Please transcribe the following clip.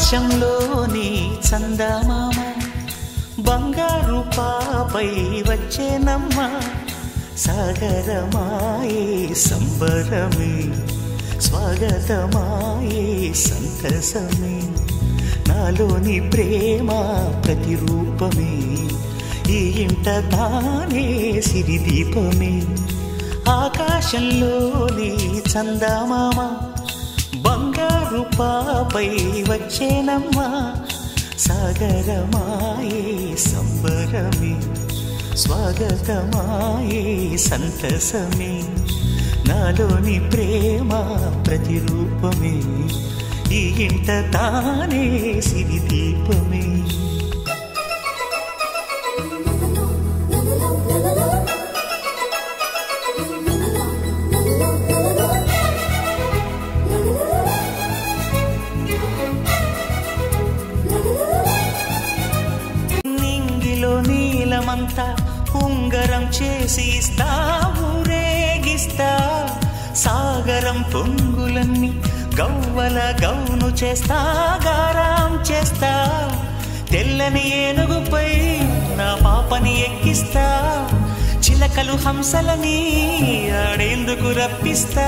ఆకాశంలోని చందమామ బంగారు పాపై వచ్చేనమ్మ సాగరమాయే సంబరమే స్వాగతమాయే సంతసమే నాలోని ప్రేమ ప్రతిరూపమే ఈ ఇంట తానే సిరిదీపమే ఆకాశంలోని చందమామ బంగారు పాపై వచ్చేనమ్మ సాగరమాయే సంబరమే స్వాగతమాయే సంతసమే నాలోని ప్రేమ ప్రతిరూపమే ఈ ఇంట తానే సిరిదీపమే నీలమంతా ఉంగరం చేసి ఇస్తా ఊరేగిస్తా సాగరం పొంగులన్నీ గవ్వల గౌను చేస్తా గారాం చేస్తా తెల్లని ఏనుగుపై నా పాపని ఎక్కిస్తా చిలకలు హంసలని ఆడేందుకు రప్పిస్తా